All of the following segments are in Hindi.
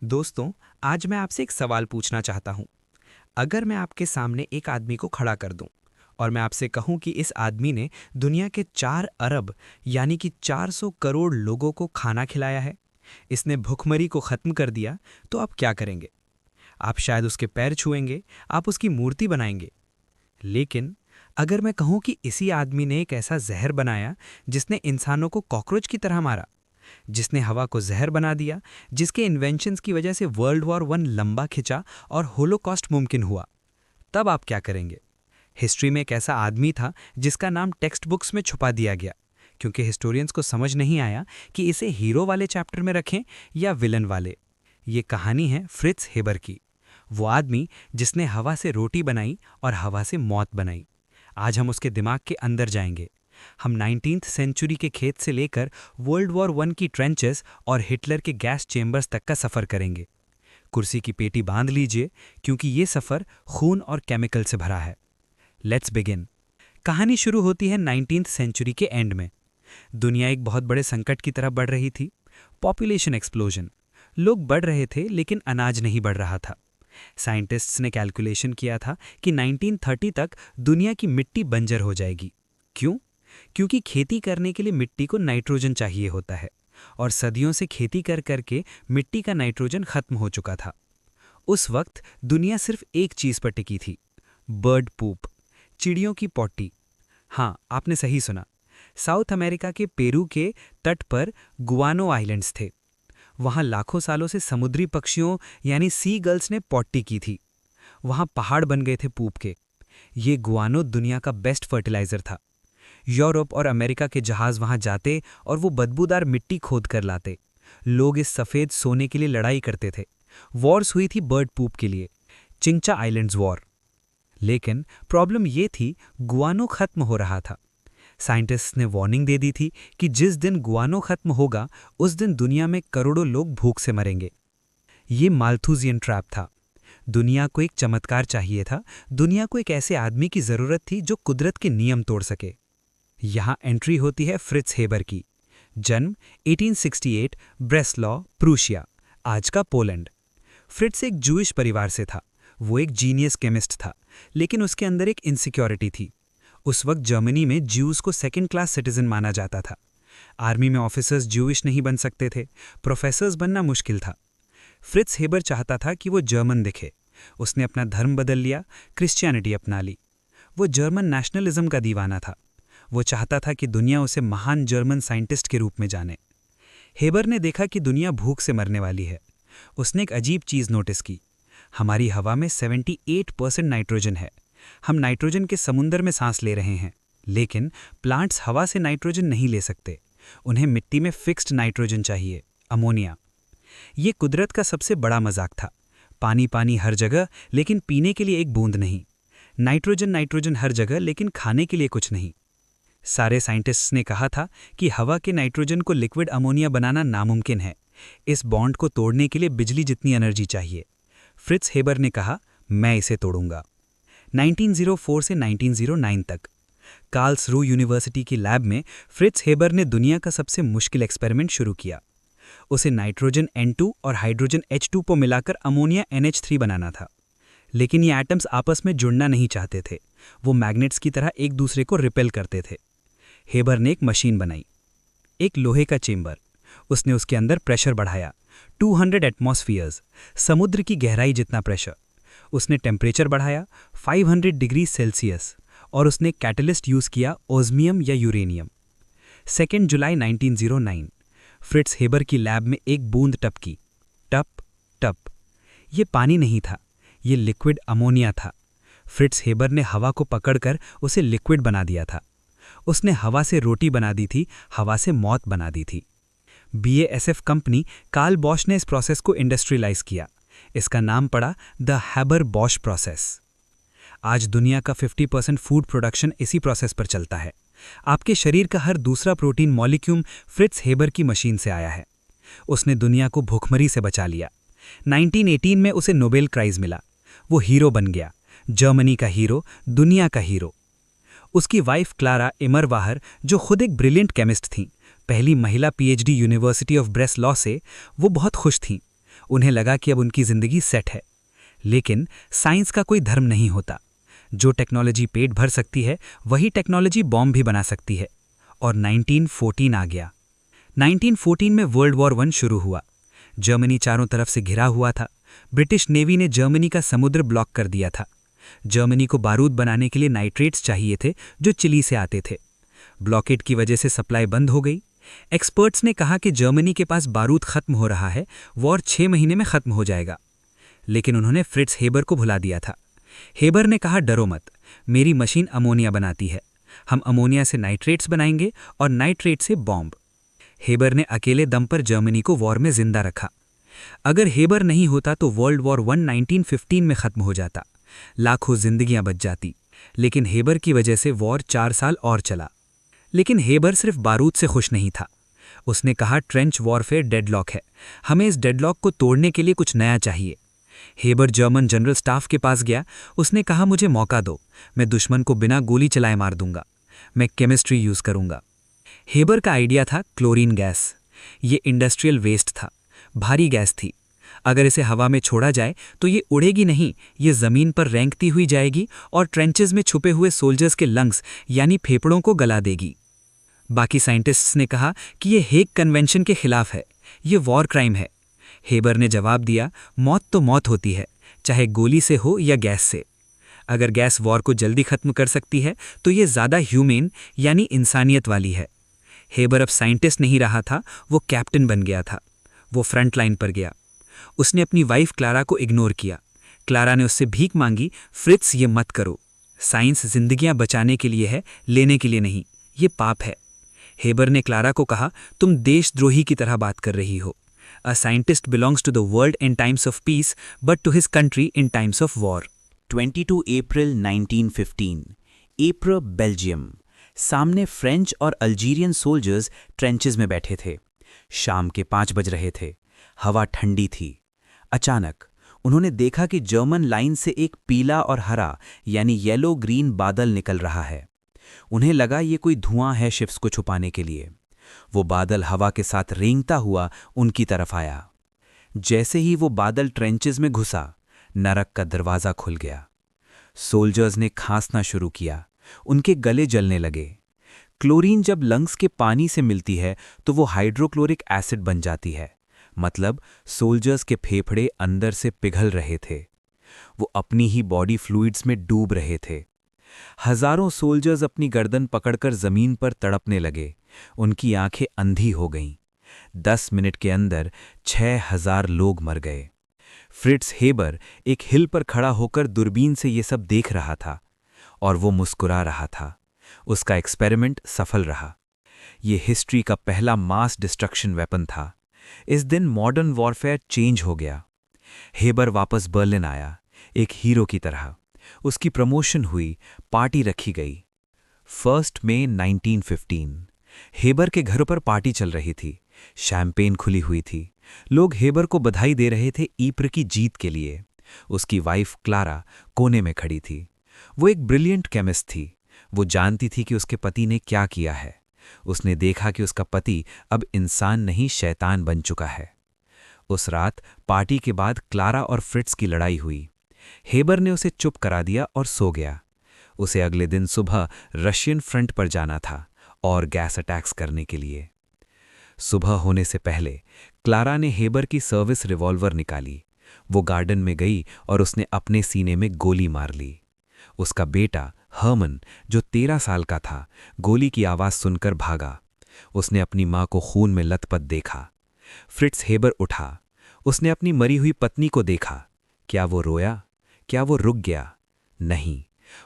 दोस्तों, आज मैं आपसे एक सवाल पूछना चाहता हूँ। अगर मैं आपके सामने एक आदमी को खड़ा कर दूं और मैं आपसे कहूं कि इस आदमी ने दुनिया के 4 अरब यानी कि 400 करोड़ लोगों को खाना खिलाया है, इसने भूखमरी को खत्म कर दिया, तो आप क्या करेंगे? आप शायद उसके पैर छुएंगे, आप उसकी मूर्ति बनाएंगे। लेकिन अगर मैं कहूं कि इसी आदमी ने एक ऐसा जहर बनाया जिसने इंसानों को कॉकरोच की तरह मारा, जिसने हवा को जहर बना दिया, जिसके इन्वेंशंस की वजह से वर्ल्ड वॉर 1 लंबा खिंचा और होलोकॉस्ट मुमकिन हुआ, तब आप क्या करेंगे? हिस्ट्री में एक ऐसा आदमी था जिसका नाम टेक्स्ट बुक्स में छुपा दिया गया, क्योंकि हिस्टोरियंस को समझ नहीं आया कि इसे हीरो वाले चैप्टर में रखें या विलन वाले। ये कहानी है फ्रिट्ज हेबर की, वो आदमी जिसने हवा से रोटी बनाई और हवा से मौत बनाई। आज हम उसके दिमाग के अंदर जाएंगे। हम 19th सेंचुरी के खेत से लेकर वर्ल्ड वॉर 1 की ट्रेंचेस और हिटलर के गैस चेम्बर्स तक का सफ़र करेंगे। कुर्सी की पेटी बांध लीजिए, क्योंकि ये सफ़र खून और केमिकल से भरा है। Let's begin. कहानी शुरू होती है 19th सेंचुरी के एंड में। दुनिया एक बहुत बड़े संकट की तरफ बढ़ रही थी। Population explosion. लोग बढ़ रहे थे, लेकिन अनाज नहीं बढ़ रहा था। साइंटिस्ट्स ने कैलकुलेशन किया था कि 1930 तक दुनिया की मिट्टी बंजर हो जाएगी। क्यों? क्योंकि खेती करने के लिए मिट्टी को नाइट्रोजन चाहिए होता है, और सदियों से खेती कर करके मिट्टी का नाइट्रोजन खत्म हो चुका था। उस वक्त दुनिया सिर्फ एक चीज पर टिकी थी, बर्ड पूप, चिड़ियों की पॉटी। हाँ, आपने सही सुना। साउथ अमेरिका के पेरू के तट पर गुआनो आइलैंड्स थे। वहां लाखों सालों से समुद्री पक्षियों यानी सी गर्ल्स ने पॉटी की थी। वहां पहाड़ बन गए थे पूप के। ये गुआनो दुनिया का बेस्ट फर्टिलाइजर था। यूरोप और अमेरिका के जहाज वहां जाते और वो बदबूदार मिट्टी खोद कर लाते। लोग इस सफ़ेद सोने के लिए लड़ाई करते थे। वॉर्स हुई थी बर्ड पूप के लिए, चिंचा आइलैंड्स वॉर। लेकिन प्रॉब्लम ये थी, गुआनो खत्म हो रहा था। साइंटिस्ट्स ने वार्निंग दे दी थी कि जिस दिन गुआनो खत्म होगा, उस दिन दुनिया में करोड़ों लोग भूख से मरेंगे। ये माल्थूजियन ट्रैप था। दुनिया को एक चमत्कार चाहिए था। दुनिया को एक ऐसे आदमी की जरूरत थी जो कुदरत के नियम तोड़ सके। यहाँ एंट्री होती है फ्रिट्ज हेबर की। जन्म 1868, ब्रेस्लॉ, प्रूशिया, आज का पोलैंड। फ्रिट्ज एक जूइश परिवार से था। वो एक जीनियस केमिस्ट था, लेकिन उसके अंदर एक इनसिक्योरिटी थी। उस वक्त जर्मनी में ज्यूज को सेकंड क्लास सिटीजन माना जाता था। आर्मी में ऑफिसर्स ज्यूइश नहीं बन सकते थे, प्रोफेसर्स बनना मुश्किल था। फ्रिट्ज हेबर चाहता था कि वो जर्मन दिखे। उसने अपना धर्म बदल लिया, क्रिश्चियनिटी अपना ली। वो जर्मन नेशनलिज्म का दीवाना था। वो चाहता था कि दुनिया उसे महान जर्मन साइंटिस्ट के रूप में जाने। हेबर ने देखा कि दुनिया भूख से मरने वाली है। उसने एक अजीब चीज़ नोटिस की। हमारी हवा में 78% नाइट्रोजन है। हम नाइट्रोजन के समुंदर में सांस ले रहे हैं, लेकिन प्लांट्स हवा से नाइट्रोजन नहीं ले सकते। उन्हें मिट्टी में फिक्स्ड नाइट्रोजन चाहिए, अमोनिया। ये कुदरत का सबसे बड़ा मजाक था। पानी पानी हर जगह, लेकिन पीने के लिए एक बूंद नहीं। नाइट्रोजन नाइट्रोजन हर जगह, लेकिन खाने के लिए कुछ नहीं। सारे साइंटिस्ट्स ने कहा था कि हवा के नाइट्रोजन को लिक्विड अमोनिया बनाना नामुमकिन है। इस बॉन्ड को तोड़ने के लिए बिजली जितनी एनर्जी चाहिए। फ्रिट्ज हेबर ने कहा, मैं इसे तोड़ूंगा। 1904 से 1909 तक कार्ल्सरू यूनिवर्सिटी की लैब में फ्रिट्ज हेबर ने दुनिया का सबसे मुश्किल एक्सपेरिमेंट शुरू किया। उसे नाइट्रोजन N2 और हाइड्रोजन H2 को मिलाकर अमोनिया NH3 बनाना था। लेकिन ये एटम्स आपस में जुड़ना नहीं चाहते थे। वो मैग्नेट्स की तरह एक दूसरे को रिपेल करते थे। हेबर ने एक मशीन बनाई, एक लोहे का चेंबर। उसने उसके अंदर प्रेशर बढ़ाया, 200 एटमॉस्फियर्स, समुद्र की गहराई जितना प्रेशर। उसने टेम्परेचर बढ़ाया, 500 डिग्री सेल्सियस, और उसने कैटलिस्ट यूज़ किया, ओस्मियम या यूरेनियम। 2 जुलाई 1909 फ्रिट्ज हेबर की लैब में एक बूंद टपकी, टप टप। ये पानी नहीं था, ये लिक्विड अमोनिया था। फ्रिट्ज हेबर ने हवा को पकड़कर उसे लिक्विड बना दिया था। उसने हवा से रोटी बना दी थी, हवा से मौत बना दी थी। BASF कंपनी कार्ल बॉश ने इस प्रोसेस को इंडस्ट्रियलाइज किया। इसका नाम पड़ा द हैबर बॉश प्रोसेस। आज दुनिया का 50% फूड प्रोडक्शन इसी प्रोसेस पर चलता है। आपके शरीर का हर दूसरा प्रोटीन मॉलिक्यूल फ्रिट्ज हेबर की मशीन से आया है। उसने दुनिया को भूखमरी से बचा लिया। 1918 में उसे नोबेल प्राइज मिला। वो हीरो बन गया, जर्मनी का हीरो, दुनिया का हीरो। उसकी वाइफ क्लारा इमरवाहर, जो खुद एक ब्रिलियंट केमिस्ट थीं, पहली महिला PhD यूनिवर्सिटी ऑफ ब्रेस्लॉ से, वो बहुत खुश थीं। उन्हें लगा कि अब उनकी जिंदगी सेट है। लेकिन साइंस का कोई धर्म नहीं होता। जो टेक्नोलॉजी पेट भर सकती है, वही टेक्नोलॉजी बॉम्ब भी बना सकती है। और 1914 आ गया। 1914 में वर्ल्ड वॉर 1 शुरू हुआ। जर्मनी चारों तरफ से घिरा हुआ था। ब्रिटिश नेवी ने जर्मनी का समुद्र ब्लॉक कर दिया था। जर्मनी को बारूद बनाने के लिए नाइट्रेट्स चाहिए थे, जो चिली से आते थे। ब्लॉकेड की वजह से सप्लाई बंद हो गई। एक्सपर्ट्स ने कहा कि जर्मनी के पास बारूद खत्म हो रहा है, वॉर 6 महीने में खत्म हो जाएगा। लेकिन उन्होंने फ्रिट्ज हेबर को भुला दिया था। हेबर ने कहा, डरो मत, मेरी मशीन अमोनिया बनाती है। हम अमोनिया से नाइट्रेट्स बनाएंगे और नाइट्रेट से बॉम्ब। हेबर ने अकेले दम पर जर्मनी को वॉर में जिंदा रखा। अगर हेबर नहीं होता तो वर्ल्ड वॉर 1 1915 में खत्म हो जाता, लाखों जिंदगियां बच जाती। लेकिन हेबर की वजह से वॉर 4 साल और चला। लेकिन हेबर सिर्फ बारूद से खुश नहीं था। उसने कहा, ट्रेंच वॉरफेयर डेडलॉक है, हमें इस डेडलॉक को तोड़ने के लिए कुछ नया चाहिए। हेबर जर्मन जनरल स्टाफ के पास गया। उसने कहा, मुझे मौका दो, मैं दुश्मन को बिना गोली चलाए मार दूंगा, मैं केमिस्ट्री यूज करूंगा। हेबर का आइडिया था क्लोरीन गैस। ये इंडस्ट्रियल वेस्ट था, भारी गैस थी। अगर इसे हवा में छोड़ा जाए तो ये उड़ेगी नहीं, ये जमीन पर रेंगती हुई जाएगी और ट्रेंचेस में छुपे हुए सोल्जर्स के लंग्स यानी फेफड़ों को गला देगी। बाकी साइंटिस्ट्स ने कहा कि ये हेग कन्वेंशन के खिलाफ है, ये वॉर क्राइम है। हेबर ने जवाब दिया, मौत तो मौत होती है, चाहे गोली से हो या गैस से। अगर गैस वॉर को जल्दी खत्म कर सकती है तो ये ज़्यादा ह्यूमेन यानी इंसानियत वाली है। हेबर अब साइंटिस्ट नहीं रहा था, वो कैप्टन बन गया था। वो फ्रंट लाइन पर गया। उसने अपनी वाइफ क्लारा को इग्नोर किया। क्लारा ने उससे भीख मांगी, फ्रिट्स ये मत करो, साइंस जिंदगियां बचाने के लिए है, लेने के लिए नहीं, ये पाप है। हेबर ने क्लारा को कहा, तुम देशद्रोही की तरह बात कर रही हो। A scientist belongs to the world in times of peace, but to his country in times of war. 22 April 1915, appro, Belgium. सामने फ्रेंच और अल्जीरियन सोल्जर्स ट्रेंचेस में बैठे थे। शाम के 5 बज रहे थे। हवा ठंडी थी। अचानक उन्होंने देखा कि जर्मन लाइन से एक पीला और हरा यानी येलो ग्रीन बादल निकल रहा है। उन्हें लगा ये कोई धुआं है शिप्स को छुपाने के लिए। वो बादल हवा के साथ रेंगता हुआ उनकी तरफ आया। जैसे ही वो बादल ट्रेंचेस में घुसा, नरक का दरवाजा खुल गया। सोल्जर्स ने खांसना शुरू किया, उनके गले जलने लगे। क्लोरीन जब लंग्स के पानी से मिलती है तो वो हाइड्रोक्लोरिक एसिड बन जाती है, मतलब सोल्जर्स के फेफड़े अंदर से पिघल रहे थे। वो अपनी ही बॉडी फ्लूइड्स में डूब रहे थे। हजारों सोल्जर्स अपनी गर्दन पकड़कर जमीन पर तड़पने लगे। उनकी आंखें अंधी हो गईं। 10 मिनट के अंदर 6000 लोग मर गए। फ्रिट्ज हेबर एक हिल पर खड़ा होकर दूरबीन से ये सब देख रहा था और वो मुस्कुरा रहा था। उसका एक्सपेरिमेंट सफल रहा। ये हिस्ट्री का पहला मास डिस्ट्रक्शन वेपन था। इस दिन मॉडर्न वॉरफेयर चेंज हो गया। हेबर वापस बर्लिन आया, एक हीरो की तरह। उसकी प्रमोशन हुई, पार्टी रखी गई। 1 मई 1915 हेबर के घरों पर पार्टी चल रही थी। शैंपेन खुली हुई थी। लोग हेबर को बधाई दे रहे थे ईप्र की जीत के लिए। उसकी वाइफ क्लारा कोने में खड़ी थी। वो एक ब्रिलियंट केमिस्ट थी। वो जानती थी कि उसके पति ने क्या किया है। उसने देखा कि उसका पति अब इंसान नहीं शैतान बन चुका है। उस रात पार्टी के बाद क्लारा और फ्रिट्ज की लड़ाई हुई। हेबर ने उसे चुप करा दिया और सो गया। उसे अगले दिन सुबह रशियन फ्रंट पर जाना था और गैस अटैक्स करने के लिए। सुबह होने से पहले क्लारा ने हेबर की सर्विस रिवॉल्वर निकाली। वो गार्डन में गई और उसने अपने सीने में गोली मार ली। उसका बेटा हर्मन, जो 13 साल का था, गोली की आवाज़ सुनकर भागा। उसने अपनी माँ को खून में लथपथ देखा। फ्रिट्ज हेबर उठा। उसने अपनी मरी हुई पत्नी को देखा। क्या वो रोया? क्या वो रुक गया? नहीं।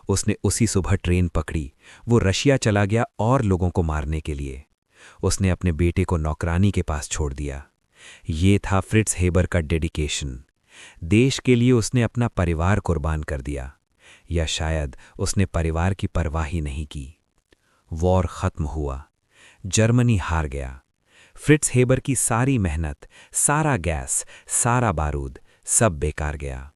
उसने उसी सुबह ट्रेन पकड़ी। वो रशिया चला गया और लोगों को मारने के लिए। उसने अपने बेटे को नौकरानी के पास छोड़ दिया। ये था फ्रिट्ज हेबर का डेडिकेशन। देश के लिए उसने अपना परिवार कुर्बान कर दिया, या शायद उसने परिवार की परवाह ही नहीं की। वॉर खत्म हुआ। जर्मनी हार गया। फ्रिट्ज हेबर की सारी मेहनत, सारा गैस, सारा बारूद, सब बेकार गया।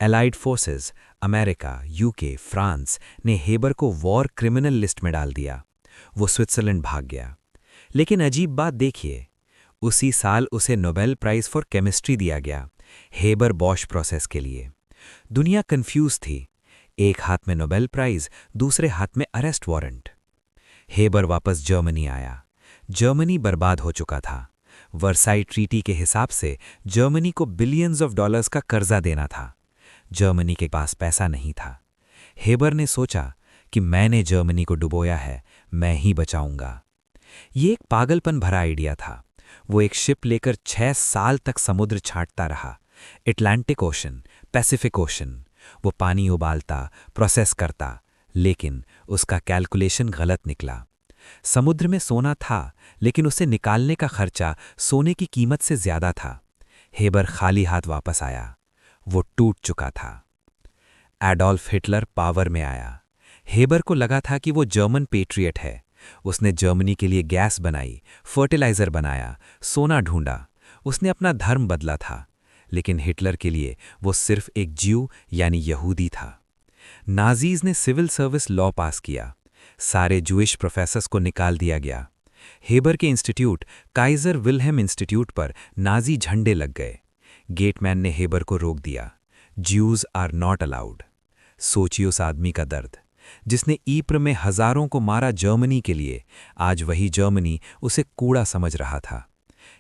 Allied forces, America, UK, France ने हेबर को वॉर क्रिमिनल लिस्ट में डाल दिया। वो स्विट्जरलैंड भाग गया। लेकिन अजीब बात देखिए, उसी साल उसे नोबेल प्राइज फॉर केमिस्ट्री दिया गया, हेबर बॉश प्रोसेस के लिए। दुनिया कंफ्यूज थी, एक हाथ में नोबेल प्राइज, दूसरे हाथ में अरेस्ट वारंट। हेबर वापस जर्मनी आया। जर्मनी बर्बाद हो चुका था। वर्साई ट्रीटी के हिसाब से जर्मनी को बिलियंस ऑफ डॉलर्स का कर्जा देना था। जर्मनी के पास पैसा नहीं था। हेबर ने सोचा कि मैंने जर्मनी को डुबोया है, मैं ही बचाऊंगा। ये एक पागलपन भरा आइडिया था। वो एक शिप लेकर 6 साल तक समुद्र छांटता रहा, अटलांटिक ओशन, पैसिफिक ओशन। वो पानी उबालता, प्रोसेस करता, लेकिन उसका कैलकुलेशन गलत निकला। समुद्र में सोना था, लेकिन उसे निकालने का खर्चा सोने की कीमत से ज्यादा था। हेबर खाली हाथ वापस आया। वो टूट चुका था। एडोल्फ हिटलर पावर में आया। हेबर को लगा था कि वो जर्मन पेट्रियट है। उसने जर्मनी के लिए गैस बनाई, फर्टिलाइजर बनाया, सोना ढूंढा। उसने अपना धर्म बदला था, लेकिन हिटलर के लिए वो सिर्फ एक ज्यू यानी यहूदी था। नाजीज ने सिविल सर्विस लॉ पास किया। सारे जूइश प्रोफेसर्स को निकाल दिया गया। हेबर के इंस्टीट्यूट काइजर विल्हेम इंस्टीट्यूट पर नाजी झंडे लग गए। गेटमैन ने हेबर को रोक दिया। Jews are not allowed. सोचिए उस आदमी का दर्द, जिसने ईप्र में हजारों को मारा जर्मनी के लिए। आज वही जर्मनी उसे कूड़ा समझ रहा था।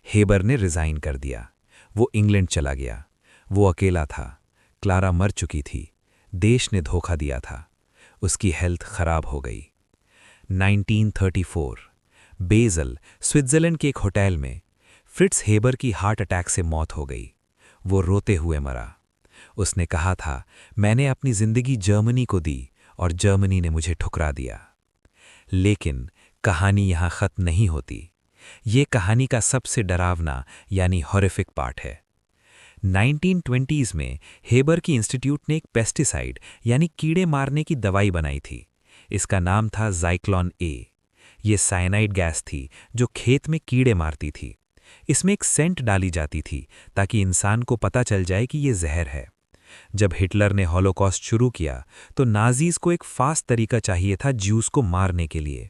हेबर ने रिजाइन कर दिया। वो इंग्लैंड चला गया। वो अकेला था। क्लारा मर चुकी थी। देश ने धोखा दिया था। उसकी हेल्थ खराब हो गई। 1934 बेजल, स्विट्जरलैंड के एक होटल में फ्रिट्स हेबर की हार्ट अटैक से मौत हो गई। वो रोते हुए मरा। उसने कहा था, मैंने अपनी जिंदगी जर्मनी को दी और जर्मनी ने मुझे ठुकरा दिया। लेकिन कहानी यहाँ खत्म नहीं होती। ये कहानी का सबसे डरावना यानी हॉरिफिक पार्ट है। 1920s में हेबर की इंस्टीट्यूट ने एक पेस्टिसाइड यानी कीड़े मारने की दवाई बनाई थी। इसका नाम था ज़ाइक्लोन ए। ये साइनाइड गैस थी जो खेत में कीड़े मारती थी। इसमें एक सेंट डाली जाती थी ताकि इंसान को पता चल जाए कि ये जहर है। जब हिटलर ने हॉलोकॉस्ट शुरू किया तो नाजीज को एक फास्ट तरीका चाहिए था ज्यूस को मारने के लिए।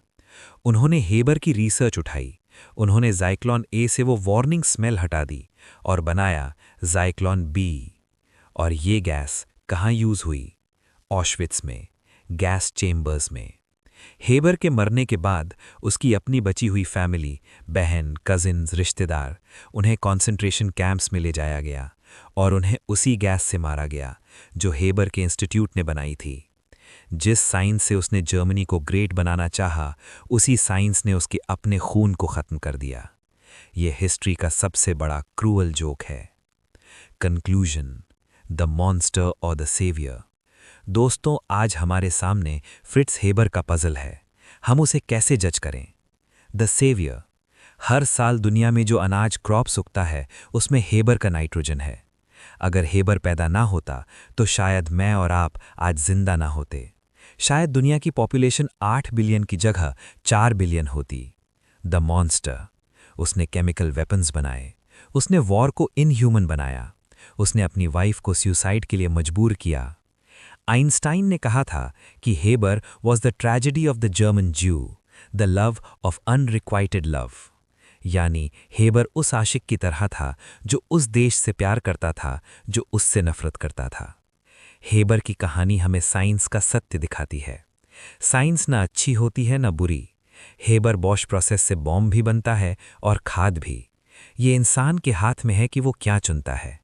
उन्होंने हेबर की रिसर्च उठाई। उन्होंने ज़ाइक्लोन ए से वो वार्निंग स्मेल हटा दी और बनाया ज़ाइक्लोन बी। और ये गैस कहाँ यूज़ हुई? ऑशविट्स में, गैस चेम्बर्स में। हेबर के मरने के बाद उसकी अपनी बची हुई फैमिली, बहन, कजिन्स, रिश्तेदार, उन्हें कॉन्सेंट्रेशन कैंप्स में ले जाया गया और उन्हें उसी गैस से मारा गया जो हेबर के इंस्टीट्यूट ने बनाई थी। जिस साइंस से उसने जर्मनी को ग्रेट बनाना चाहा, उसी साइंस ने उसके अपने खून को ख़त्म कर दिया। ये हिस्ट्री का सबसे बड़ा क्रूअल जोक है। कंक्लूजन, द मॉन्स्टर और द सेवियर। दोस्तों, आज हमारे सामने फ्रिट्स हेबर का पजल है। हम उसे कैसे जज करें? द सेवियर, हर साल दुनिया में जो अनाज क्रॉप्स उगता है उसमें हेबर का नाइट्रोजन है। अगर हेबर पैदा ना होता तो शायद मैं और आप आज जिंदा ना होते। शायद दुनिया की पॉपुलेशन 8 बिलियन की जगह 4 बिलियन होती। द मॉन्स्टर, उसने केमिकल वेपन्स बनाए। उसने वॉर को इनह्यूमन बनाया। उसने अपनी वाइफ को सुसाइड के लिए मजबूर किया। आइंस्टाइन ने कहा था कि Haber was the tragedy of the German Jew, the love of unrequited love. यानी हेबर उस आशिक की तरह था जो उस देश से प्यार करता था जो उससे नफरत करता था। हेबर की कहानी हमें साइंस का सत्य दिखाती है। साइंस ना अच्छी होती है ना बुरी। हेबर बॉश प्रोसेस से बॉम्ब भी बनता है और खाद भी। ये इंसान के हाथ में है कि वो क्या चुनता है।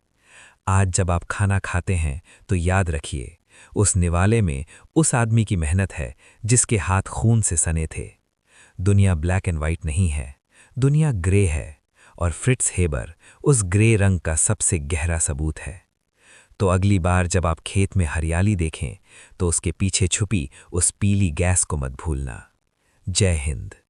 आज जब आप खाना खाते हैं तो याद रखिए, उस निवाले में उस आदमी की मेहनत है जिसके हाथ खून से सने थे। दुनिया ब्लैक एंड वाइट नहीं है, दुनिया ग्रे है, और फ्रिट्स हेबर उस ग्रे रंग का सबसे गहरा सबूत है। तो अगली बार जब आप खेत में हरियाली देखें तो उसके पीछे छुपी उस पीली गैस को मत भूलना। जय हिंद।